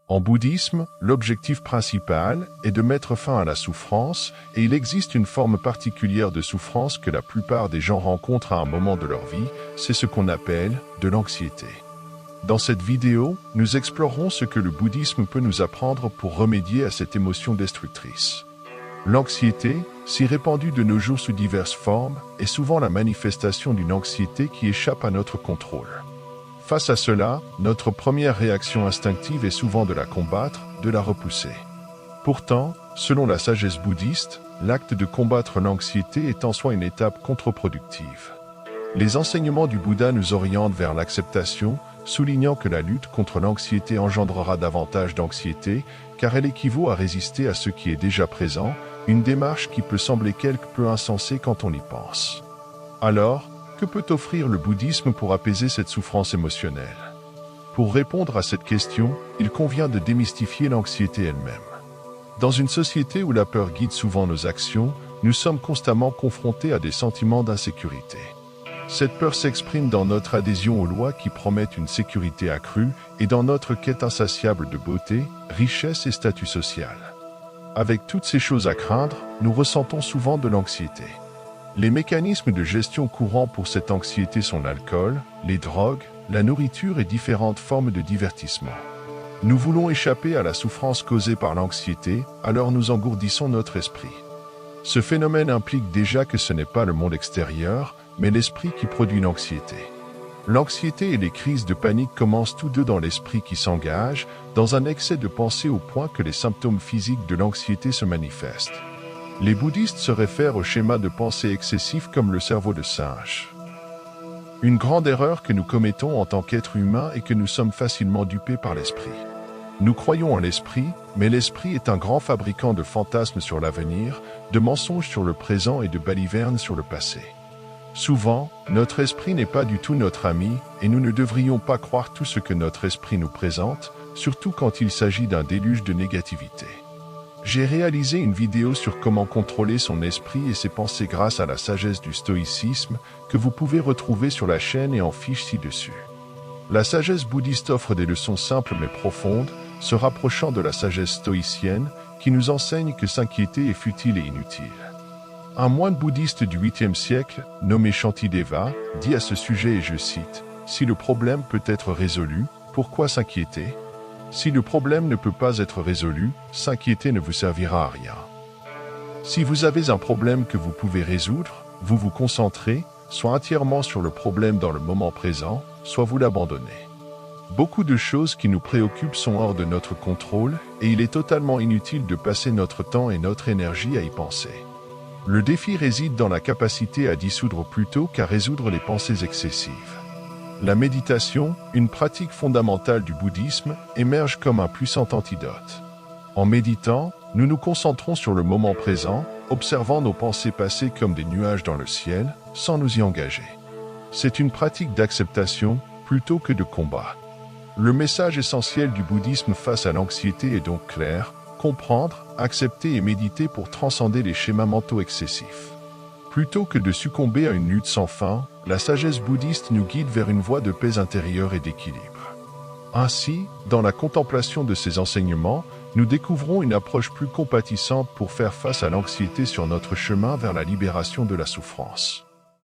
En bouddhisme, l'objectif principal est de mettre fin à la souffrance et il existe une forme particulière de souffrance que la plupart des gens rencontrent à un moment de leur vie, c'est ce qu'on appelle de l'anxiété. Dans cette vidéo, nous explorerons ce que le bouddhisme peut nous apprendre pour remédier à cette émotion destructrice. L'anxiété, si répandue de nos jours sous diverses formes, est souvent la manifestation d'une anxiété qui échappe à notre contrôle. Face à cela, notre première réaction instinctive est souvent de la combattre, de la repousser. Pourtant, selon la sagesse bouddhiste, l'acte de combattre l'anxiété est en soi une étape contre-productive. Les enseignements du Bouddha nous orientent vers l'acceptation, soulignant que la lutte contre l'anxiété engendrera davantage d'anxiété, car elle équivaut à résister à ce qui est déjà présent, une démarche qui peut sembler quelque peu insensée quand on y pense. Alors, que peut offrir le bouddhisme pour apaiser cette souffrance émotionnelle? Pour répondre à cette question, il convient de démystifier l'anxiété elle-même. Dans une société où la peur guide souvent nos actions, nous sommes constamment confrontés à des sentiments d'insécurité. Cette peur s'exprime dans notre adhésion aux lois qui promettent une sécurité accrue et dans notre quête insatiable de beauté, richesse et statut social. Avec toutes ces choses à craindre, nous ressentons souvent de l'anxiété. Les mécanismes de gestion courants pour cette anxiété sont l'alcool, les drogues, la nourriture et différentes formes de divertissement. Nous voulons échapper à la souffrance causée par l'anxiété, alors nous engourdissons notre esprit. Ce phénomène implique déjà que ce n'est pas le monde extérieur, mais l'esprit qui produit l'anxiété. L'anxiété et les crises de panique commencent tous deux dans l'esprit qui s'engage, dans un excès de pensée au point que les symptômes physiques de l'anxiété se manifestent. Les bouddhistes se réfèrent au schéma de pensée excessif comme le cerveau de singe. Une grande erreur que nous commettons en tant qu'êtres humains est que nous sommes facilement dupés par l'esprit. Nous croyons en l'esprit, mais l'esprit est un grand fabricant de fantasmes sur l'avenir, de mensonges sur le présent et de balivernes sur le passé. Souvent, notre esprit n'est pas du tout notre ami et nous ne devrions pas croire tout ce que notre esprit nous présente, surtout quand il s'agit d'un déluge de négativité. J'ai réalisé une vidéo sur comment contrôler son esprit et ses pensées grâce à la sagesse du stoïcisme que vous pouvez retrouver sur la chaîne et en fiche ci-dessus. La sagesse bouddhiste offre des leçons simples mais profondes, se rapprochant de la sagesse stoïcienne qui nous enseigne que s'inquiéter est futile et inutile. Un moine bouddhiste du 8e siècle, nommé Shantideva, dit à ce sujet et je cite « Si le problème peut être résolu, pourquoi s'inquiéter ? Si le problème ne peut pas être résolu, s'inquiéter ne vous servira à rien. Si vous avez un problème que vous pouvez résoudre, vous vous concentrez, soit entièrement sur le problème dans le moment présent, soit vous l'abandonnez. Beaucoup de choses qui nous préoccupent sont hors de notre contrôle et il est totalement inutile de passer notre temps et notre énergie à y penser. Le défi réside dans la capacité à dissoudre plutôt qu'à résoudre les pensées excessives. La méditation, une pratique fondamentale du bouddhisme, émerge comme un puissant antidote. En méditant, nous nous concentrons sur le moment présent, observant nos pensées passées comme des nuages dans le ciel, sans nous y engager. C'est une pratique d'acceptation plutôt que de combat. Le message essentiel du bouddhisme face à l'anxiété est donc clair: comprendre, accepter et méditer pour transcender les schémas mentaux excessifs. Plutôt que de succomber à une lutte sans fin, la sagesse bouddhiste nous guide vers une voie de paix intérieure et d'équilibre. Ainsi, dans la contemplation de ces enseignements, nous découvrons une approche plus compatissante pour faire face à l'anxiété sur notre chemin vers la libération de la souffrance.